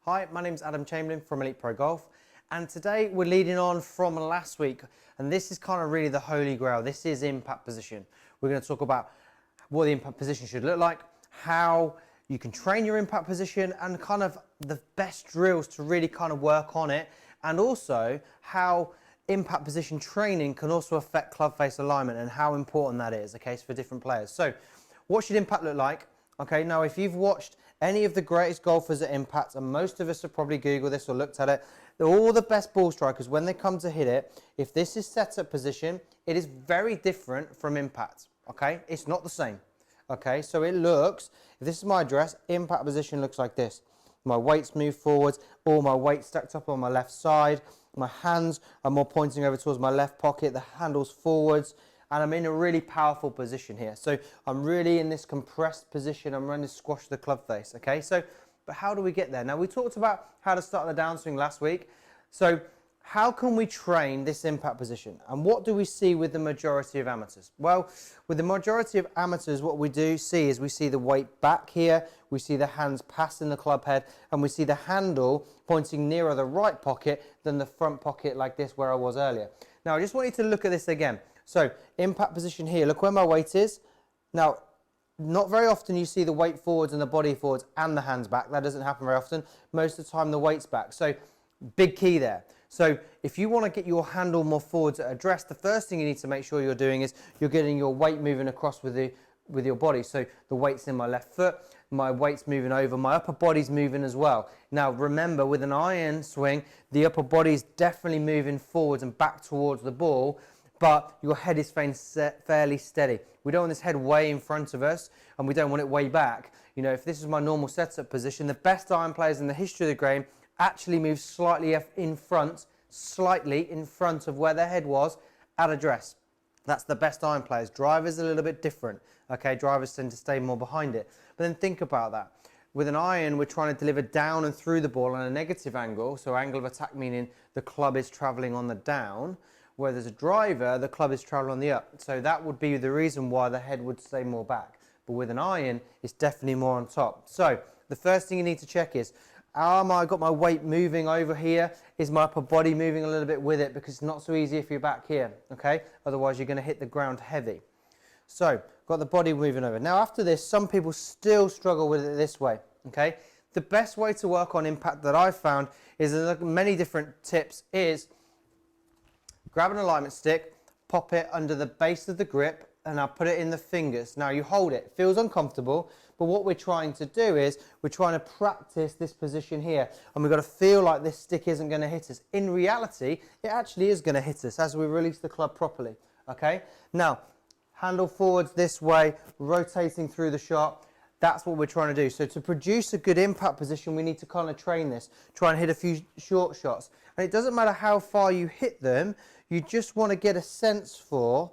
Hi, my name is Adam Chamberlain from Elite Pro Golf, and today we're leading on from last week, and this is kind of really the holy grail. This is impact position. We're going to talk about what the impact position should look like, how you can train your impact position, and kind of the best drills to really kind of work on it, and also how impact position training can also affect club face alignment and how important that is, okay, for different players. So what should impact look like? Okay, now if you've watched any of the greatest golfers at impact, and most of us have probably Googled this or looked at it, all the best ball strikers, when they come to hit it, if this is set up position, it is very different from impact, okay? It's not the same, okay? So it looks, if this is my address, impact position looks like this. My weights move forwards, all my weight stacked up on my left side, my hands are more pointing over towards my left pocket, the handle's forwards, and I'm in a really powerful position here. So I'm really in this compressed position. I'm running to squash the club face, okay? So, but how do we get there? Now, we talked about how to start the downswing last week. So how can we train this impact position? And what do we see with the majority of amateurs? Well, with the majority of amateurs, what we do see is we see the weight back here, we see the hands passing the club head, and we see the handle pointing nearer the right pocket than the front pocket like this where I was earlier. Now, I just want you to look at this again. So, impact position here, look where my weight is. Now, not very often you see the weight forwards and the body forwards and the hands back. That doesn't happen very often. Most of the time the weight's back. So, big key there. So, if you want to get your handle more forwards at address, the first thing you need to make sure you're doing is you're getting your weight moving across with your body. So, the weight's in my left foot, my weight's moving over, my upper body's moving as well. Now, remember, with an iron swing, the upper body's definitely moving forwards and back towards the ball, but your head is fairly steady. We don't want this head way in front of us, and we don't want it way back. You know, if this is my normal setup position, the best iron players in the history of the game actually move slightly in front of where their head was at address. That's the best iron players. Drivers are a little bit different. Okay, drivers tend to stay more behind it. But then think about that. With an iron, we're trying to deliver down and through the ball on a negative angle, so angle of attack meaning the club is travelling on the down. Where there's a driver, the club is travelling on the up. So that would be the reason why the head would stay more back. But with an iron, it's definitely more on top. So the first thing you need to check is, have I got my weight moving over here? Is my upper body moving a little bit with it? Because it's not so easy if you're back here, okay? Otherwise, you're going to hit the ground heavy. So, got the body moving over. Now, after this, some people still struggle with it this way, okay? The best way to work on impact that I've found is, there's many different tips, is grab an alignment stick, pop it under the base of the grip, and I'll put it in the fingers. Now you hold it. It feels uncomfortable, but what we're trying to do is we're trying to practice this position here, and we've got to feel like this stick isn't going to hit us. In reality, it actually is going to hit us as we release the club properly. Okay? Now, handle forwards this way, rotating through the shot. That's what we're trying to do. So to produce a good impact position, we need to kind of train this. Try and hit a few short shots. And it doesn't matter how far you hit them, you just want to get a sense for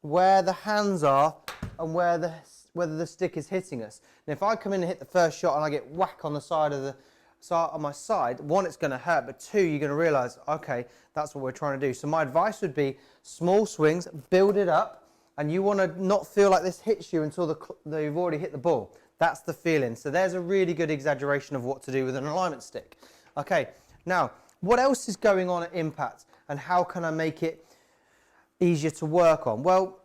where the hands are and whether the stick is hitting us. And if I come in and hit the first shot and I get whack on the side of my side, one, it's going to hurt, but two, you're going to realise, okay, that's what we're trying to do. So my advice would be small swings, build it up, and you want to not feel like this hits you until you've already hit the ball. That's the feeling. So there's a really good exaggeration of what to do with an alignment stick. Okay, now, what else is going on at impact, and how can I make it easier to work on? Well,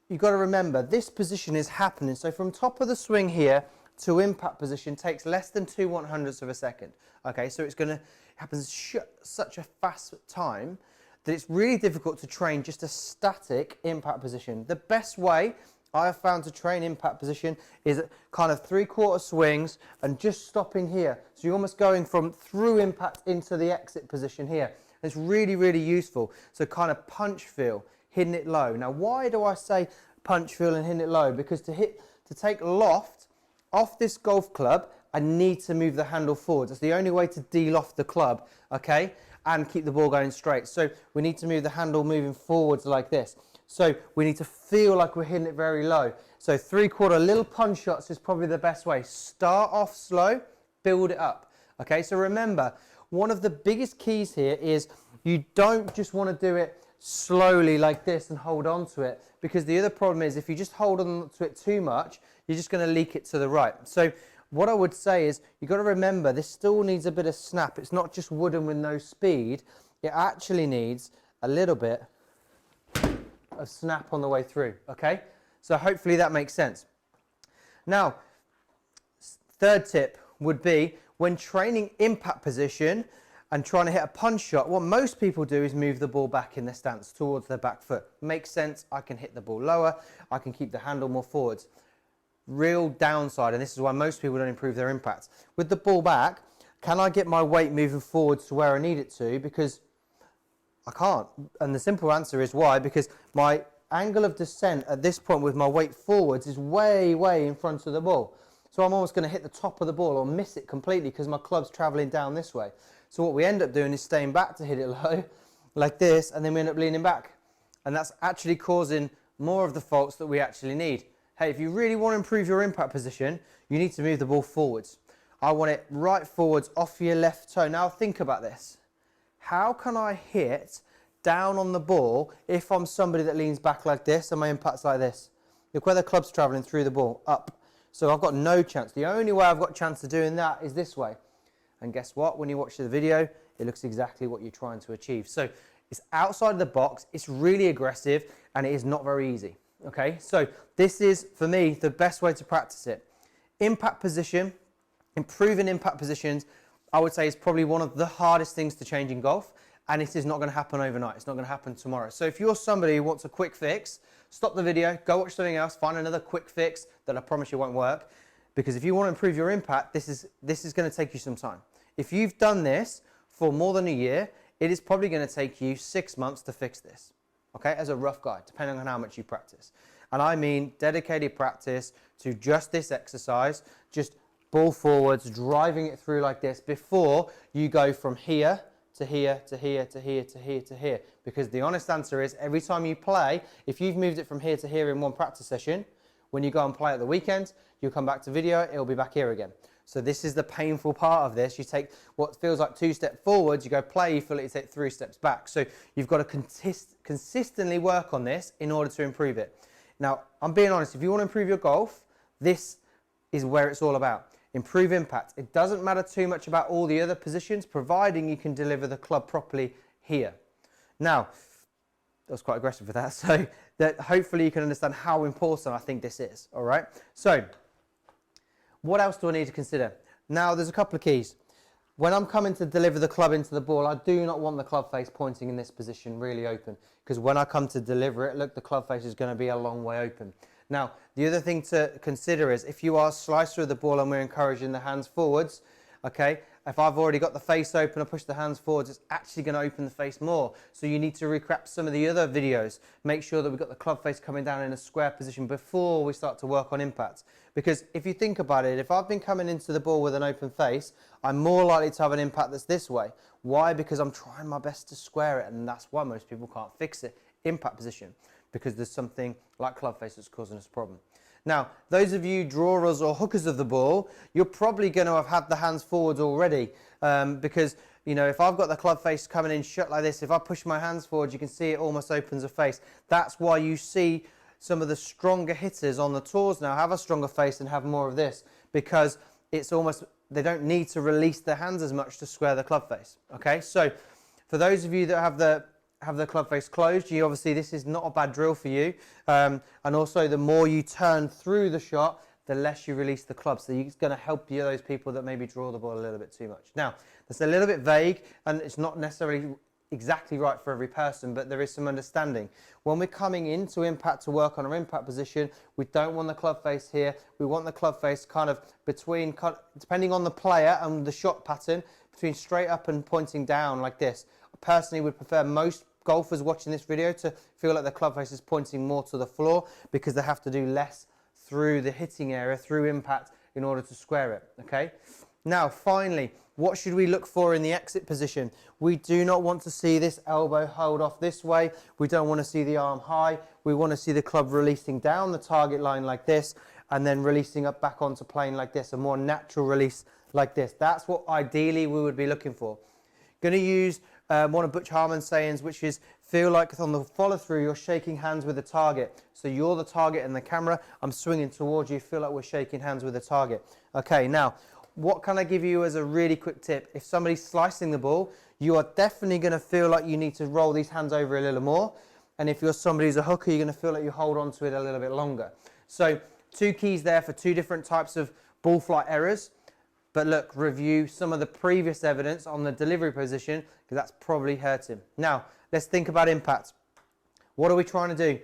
you've got to remember, this position is happening. So from top of the swing here to impact position takes less than 2/100ths of a second. Okay, so it's going to happen such a fast time that it's really difficult to train just a static impact position. The best way I have found to train impact position is kind of 3/4 swings and just stopping here. So you're almost going from through impact into the exit position here. It's really, really useful. So kind of punch feel, hitting it low. Now, why do I say punch feel and hitting it low? Because to take loft off this golf club, I need to move the handle forwards. That's the only way to de-loft the club, okay? And keep the ball going straight. So we need to move the handle moving forwards like this. So we need to feel like we're hitting it very low. So 3/4 little punch shots is probably the best way. Start off slow, build it up. Okay, so remember, one of the biggest keys here is you don't just want to do it slowly like this and hold on to it, because the other problem is if you just hold on to it too much, you're just going to leak it to the right. So what I would say is you've got to remember this still needs a bit of snap. It's not just wooden with no speed. It actually needs a little bit of snap on the way through, okay? So hopefully that makes sense. Now, third tip would be when training impact position and trying to hit a punch shot, what most people do is move the ball back in their stance towards their back foot. Makes sense, I can hit the ball lower, I can keep the handle more forwards. Real downside, and this is why most people don't improve their impact. With the ball back, can I get my weight moving forwards to where I need it to? Because I can't. And the simple answer is why? Because my angle of descent at this point with my weight forwards is way, way in front of the ball. So I'm almost going to hit the top of the ball or miss it completely because my club's traveling down this way. So what we end up doing is staying back to hit it low, like this, and then we end up leaning back. And that's actually causing more of the faults that we actually need. Hey, if you really want to improve your impact position, you need to move the ball forwards. I want it right forwards off your left toe. Now think about this. How can I hit down on the ball if I'm somebody that leans back like this and my impact's like this? Look where the club's traveling through the ball, up. So I've got no chance. The only way I've got a chance of doing that is this way. And guess what? When you watch the video, it looks exactly what you're trying to achieve. So it's outside of the box, it's really aggressive, and it is not very easy. Okay, so this is, for me, the best way to practice it. Impact position, improving impact positions, I would say is probably one of the hardest things to change in golf, and it is not going to happen overnight. It's not going to happen tomorrow. So if you're somebody who wants a quick fix, stop the video, go watch something else, find another quick fix that I promise you won't work, because if you want to improve your impact, this is going to take you some time. If you've done this for more than a year, it is probably going to take you 6 months to fix this. Okay, as a rough guide, depending on how much you practice. And I mean dedicated practice to just this exercise, just ball forwards, driving it through like this before you go from here to here, to here, to here, to here, to here. Because the honest answer is every time you play, if you've moved it from here to here in one practice session, when you go and play at the weekend, you'll come back to video, it'll be back here again. So this is the painful part of this. You take what feels like 2 steps forwards, you go play, you feel like you take 3 steps back. So you've got to consistently work on this in order to improve it. Now, I'm being honest, if you want to improve your golf, this is where it's all about. Improve impact. It doesn't matter too much about all the other positions, providing you can deliver the club properly here. Now, that was quite aggressive with that, so that hopefully you can understand how important I think this is, all right? So, what else do I need to consider? Now, there's a couple of keys. When I'm coming to deliver the club into the ball, I do not want the club face pointing in this position really open, because when I come to deliver it, look, the club face is going to be a long way open. Now, the other thing to consider is if you are slicer of the ball and we're encouraging the hands forwards, okay, if I've already got the face open, I push the hands forwards, it's actually going to open the face more. So you need to recap some of the other videos. Make sure that we've got the club face coming down in a square position before we start to work on impact. Because if you think about it, if I've been coming into the ball with an open face, I'm more likely to have an impact that's this way. Why? Because I'm trying my best to square it, and that's why most people can't fix it. Impact position, because there's something like club face that's causing us a problem. Now, those of you drawers or hookers of the ball, you're probably going to have had the hands forwards already because, you know, if I've got the club face coming in shut like this, if I push my hands forward, you can see it almost opens a face. That's why you see some of the stronger hitters on the tours now have a stronger face and have more of this, because it's almost, they don't need to release their hands as much to square the club face. Okay, so for those of you that have the club face closed, you obviously, this is not a bad drill for you. And also the more you turn through the shot, the less you release the club. So it's going to help you, those people that maybe draw the ball a little bit too much. Now, that's a little bit vague and it's not necessarily exactly right for every person, but there is some understanding. When we're coming into impact to work on our impact position, we don't want the club face here. We want the club face kind of between, depending on the player and the shot pattern, between straight up and pointing down like this. I personally would prefer most golfers watching this video to feel like the club face is pointing more to the floor, because they have to do less through the hitting area, through impact, in order to square it, okay? Now, finally, what should we look for in the exit position? We do not want to see this elbow hold off this way. We don't want to see the arm high. We want to see the club releasing down the target line like this, and then releasing up back onto plane like this, a more natural release like this. That's what ideally we would be looking for. Going to use one of Butch Harmon's sayings, which is feel like on the follow through you're shaking hands with the target. So you're the target in the camera, I'm swinging towards you, feel like we're shaking hands with the target. Okay, now what can I give you as a really quick tip? If somebody's slicing the ball, you are definitely going to feel like you need to roll these hands over a little more. And if you're somebody who's a hooker, you're going to feel like you hold on to it a little bit longer. So 2 keys there for 2 different types of ball flight errors. But look, review some of the previous evidence on the delivery position, because that's probably hurt him. Now, let's think about impact. What are we trying to do?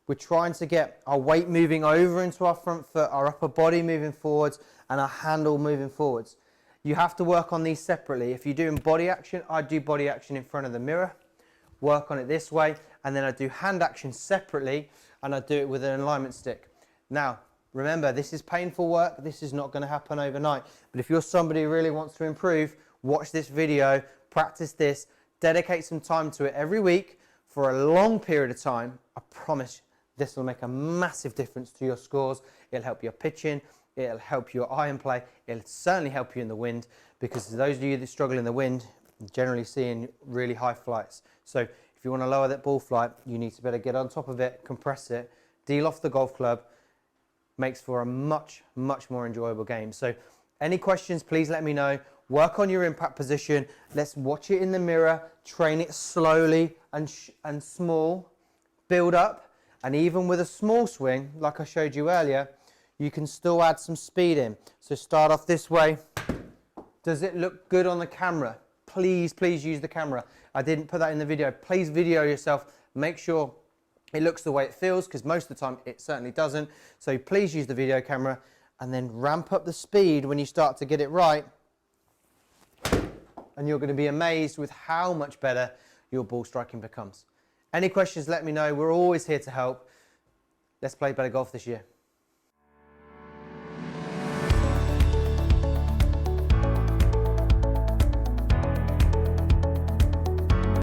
We're trying to get our weight moving over into our front foot, our upper body moving forwards, and our handle moving forwards. You have to work on these separately. If you're doing body action, I do body action in front of the mirror, work on it this way, and then I do hand action separately, and I do it with an alignment stick. Now, remember, this is painful work. This is not going to happen overnight. But if you're somebody who really wants to improve, watch this video, practice this, dedicate some time to it every week for a long period of time. I promise this will make a massive difference to your scores. It'll help your pitching. It'll help your iron play. It'll certainly help you in the wind, because those of you that struggle in the wind, generally seeing really high flights. So if you want to lower that ball flight, you need to better get on top of it, compress it, deal off the golf club. Makes for a much, much more enjoyable game. So any questions, please let me know. Work on your impact position. Let's watch it in the mirror, train it slowly and small, build up. And even with a small swing, like I showed you earlier, you can still add some speed in. So start off this way. Does it look good on the camera? Please, please use the camera. I didn't put that in the video. Please video yourself. Make sure it looks the way it feels, because most of the time it certainly doesn't. So please use the video camera and then ramp up the speed when you start to get it right. And you're going to be amazed with how much better your ball striking becomes. Any questions, let me know. We're always here to help. Let's play better golf this year.